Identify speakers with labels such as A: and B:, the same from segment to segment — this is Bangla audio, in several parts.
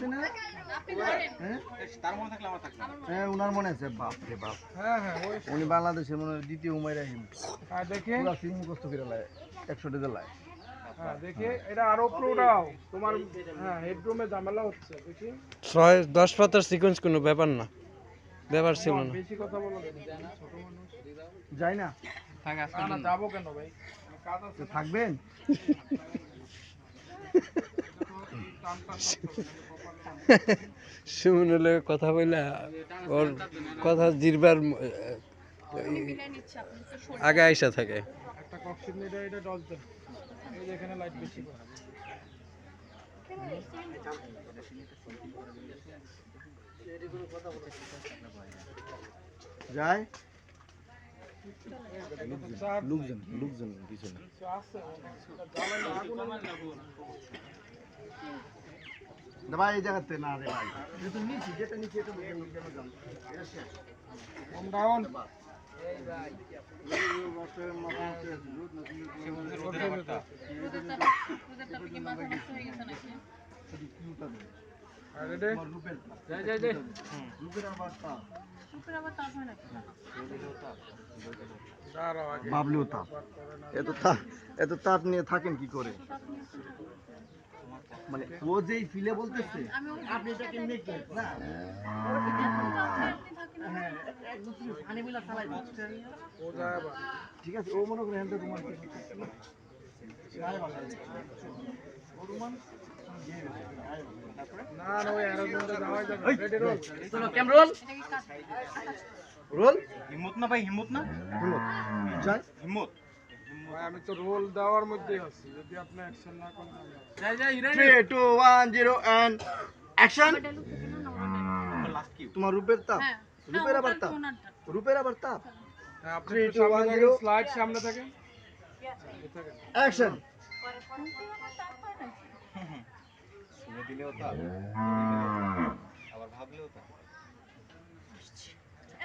A: আছে না? হ্যাঁ উনার মনে আছে। বাপ রে বাপ। উনি বাংলাদেশের মনে হয় দ্বিতীয় হুমায়ুন রহিম।
B: দেখে
A: পুরা সিং মুখস্থ করে লাই 100 জেলায়।
B: দেখে এটা আরো প্রোডাও তোমার হেডরুমে ঝামেলা হচ্ছে দেখি
C: 6-10 পাতার সিকোয়েন্স কোনো ব্যাপার না, ব্যাপার ছিল না।
B: বেশি কথা বলো ছোট মানুষ
A: যাই না?
B: না যাবো কেন ভাই কাজ আছে
A: থাকবেন?
C: সুমনের কথা বললে ওর কথা জিরবার আগে আইসা থাকে।
B: একটা কক্সিন এটা ডজ দেন এই যেখানে লাইট বেশি করে
A: যায় লোকজন পিছনে ভাই এই জায়গাতে না রে ভাই যেটা নিচে এটা লোকজন জান এটা শেষ
B: কম ডাউন
A: বাবলু তাপ এত তাপ নিয়ে থাকেন কি করে? মানে ও যেই ফিলে বলতেছে আপনি এটাকে নেকেন না ঠিক আছে ও মনে করে হ্যান্ডটা তোমার
B: না না ওই অ্যারোজনটা যাওয়া যাবে রেডি রোল
A: চলো ক্যামেরা রোল রোল
D: হিম্মত না ভাই, হিম্মত না,
A: যাই
D: হিম্মত।
B: ভাই আমি তো রোল দেওয়ার মধ্যেই আছি যদি আপনি অ্যাকশন না করেন
D: যাই যাই
A: 3 2 1 0 এন্ড অ্যাকশন
D: লাস্ট কি?
A: তোমার রূপের তাপ রূপের আবার তাপ রূপের আবার তাপ
B: আপনি সামনে থাকেন স্লাইড সামনে থাকেন
A: অ্যাকশন
D: শুনে দিলেও তা, আবার ভাবলেও তা।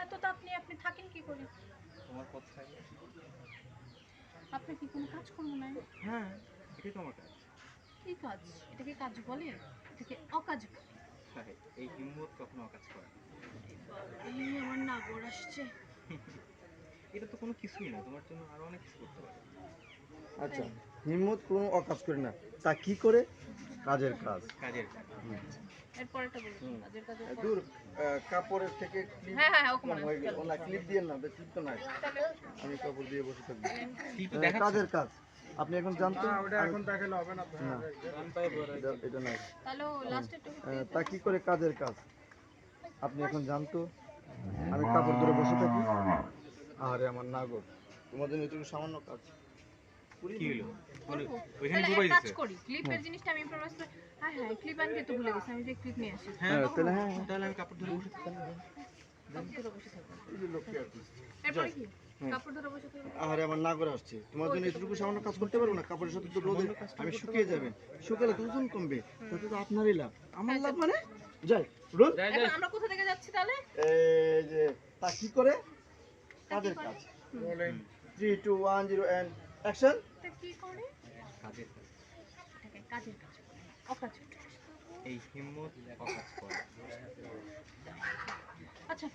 E: এত তাপ নিয়ে আপনি থাকেন কি করে?
D: তোমার কথাই।
E: আপনি কি কোনো কাজ করবো না?
D: হ্যাঁ, এটাই তো আমার কাজ।
E: কি কাজ? এটাকে কাজ বলে? এটাকে অকাজ বলে।
D: হ্যাঁ, এই হিম্মত কখনো অকাজ করে না।
E: এই আমার নাগর আসছে।
D: এটা তো কোনো কিছুই না, তোমার জন্য আরো অনেক কিছু করতে পারে।
A: আচ্ছা হিম্মত কোনো অকাজ করে না, তা কি করে? কাজের কাজ।
D: কাজের কাজ।
E: এরপরটা বলুন কাজের কাজের পর।
A: দূর কাপড়ের থেকে ক্লিপ
E: হ্যাঁ ওকে মনে
A: হয়ে গেল না, ক্লিপ দিয়ে না, ক্লিপ তো নাই, আমি কাপড় দিয়ে বসে থাকবো।
D: কিন্তু দেখা
A: কাজের কাজ আপনি এখন জানতো?
B: না ওটা এখন দেখালে হবে না
A: এটা নাই।
E: তাহলে লাস্টেরটা
A: তা কি করে কাজের কাজ আপনি এখন জানতো? আমি কাপড় ধরে বসে থাকি, আরে আমার নাগর তোমার জন্য এটুকু সামান্য কাজ।
D: কি হলো? ওইখানে
E: তাহলে
D: ডুবাই
E: এক কাজ
D: দিছে।
E: করি ক্লিপের জিনিসটা আমি ইম্প্রোভাইজ করে হ্যাঁ ক্লিপ আনতে তো ভুলে গেছি, আমি যে ক্লিপ নিয়ে আসি।
D: হ্যাঁ,
A: তাহলে হ্যাঁ
D: তাহলে আমি কাপড় ধরে বসে থাকি।
E: কাপড় ধরে বসে থাকবো।
A: এই যে লোককে আর কি।
E: এরপরে কি? কাপড় ধরে বসে থাকবো।
A: আরে আমার নাগর আসছে, তোমার জন্য এটুকু সামান্য কাজ করতে পারবো না? কাপড়ের সাথে তো রোদে আমি শুকিয়ে যাবেন, শুকালে তো ওজন কমবে, তাতে তো আপনারই লাভ, আমার লাভ মানে যাই রোল।
E: এখন আমরা কোথা থেকে যাচ্ছি তাহলে?
A: এই যে তা কি করে? কাজের কাজ।
B: Rolling
A: 3 2 1 0 and action.
E: তা কি করে?
D: কাজের কাজ।
E: এটাকে কাজের কাজ বলে, অকাজ বলে।
D: এই হিম্মত অকাজ করে।
E: আচ্ছা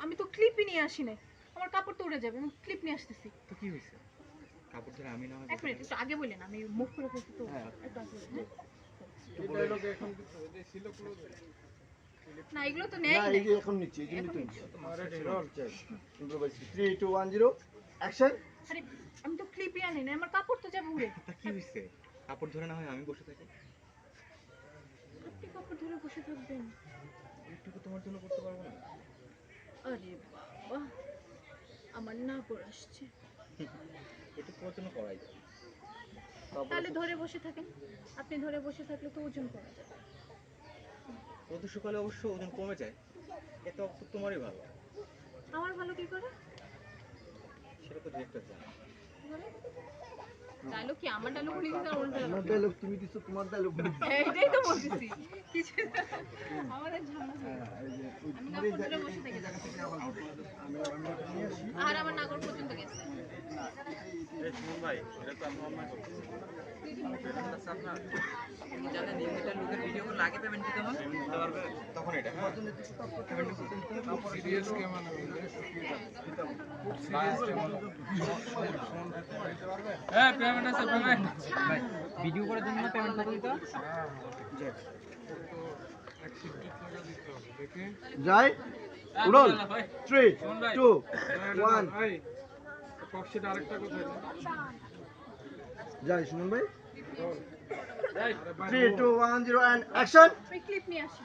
E: আমি তো ক্লিপই নিয়ে আসি নাই, আমার কাপড় তো উড়ে যাবে, আমি ক্লিপ নিয়ে আসতেছি।
D: তো কি হয়েছে? কাপড় ধরে আমি না হয়
E: এক মিনিট একটু আগে বললেন, আমি মুভ করে ফেলছি তো একটু আগে বলুন,
B: এই ডায়লগ এখন ছিল ক্লোজ
E: না এগুলো তো নেই
A: না এই যে এখন নিচ্ছি, এই জন্য তো নিচ্ছি।
B: Ready roll
A: improvise 3 2 1 0 action.
E: আরে আমি তো ক্লিপই আনি না, আমার কাপড় তো যাবে উড়ে।
D: তা কি হয়েছে? কাপড় ধরে না হয় আমি বসে থাকি।
E: আপনি কাপড় ধরে বসে থাকবেন?
D: এইটুকু তোমার জন্য করতে পারবো না?
E: আরে বাবা আমার নাগর আসছে।
D: এটা তোমার জন্য করাই যায়।
E: তাহলে ধরে বসে থাকেন, আপনি ধরে বসে থাকলে তো ওজন করা যাবে।
D: রোদে শুকালে অবশ্য ওজন কমে যায়, এটা তো তোমারই ভালো।
E: আমার ভালো কি করে?
D: সেটা তো ডিরেক্টর জানে।
E: ডায়লগ কি আমার ডায়লগ বলে দিতে ওর
A: আমার ডায়লগ তুমি দিছো, তোমার ডায়লগ বলি।
E: এইটাই তো বলতেছি কিছু আমাদের ঝামেলা আমি কাপড় ধরে বসে থেকে যাচ্ছি আর আমার নাগর পর্যন্ত গেছে।
D: এই সুমন ভাই, এটা তো আমার জানেন এটা লোকের ভিডিও করে আগে পেমেন্ট দিতে হয় তখন এটা
B: সিরিয়াস কেমন পেমেন্ট আছে পেমেন্ট
D: ভিডিও করার জন্য পেমেন্ট কত দিতে হয়
A: যাই রোল 3 2 1
B: ভাই কক্সিটা আরেকটা কোথায়
A: যাই সুমন ভাই
B: যাই
A: 3 2 1 0 এন্ড অ্যাকশন
E: ওই ক্লিপ নিয়ে আসি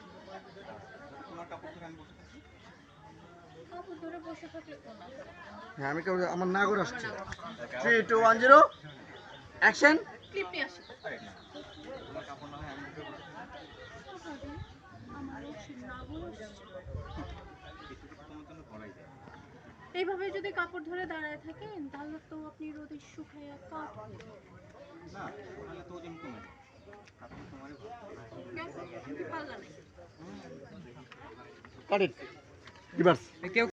E: কাপড় ধরে বসে থাকলে তো না
A: হ্যাঁ আমি আমার নাগর আসছে 3 2 1 0 অ্যাকশন
E: ক্লিপ নিয়ে আসি এইভাবে যদি কাপড় ধরে দাঁড়ায় থাকেন তাহলে তো আপনি রোদে শুকাইয়া কাঠ হয়ে যাবেন।
D: না তাহলে তো ওজন কমে আপনি তোমারই
E: কেন? পাল্লা নেই।
A: কাট ইট রিভার্স
D: কেউ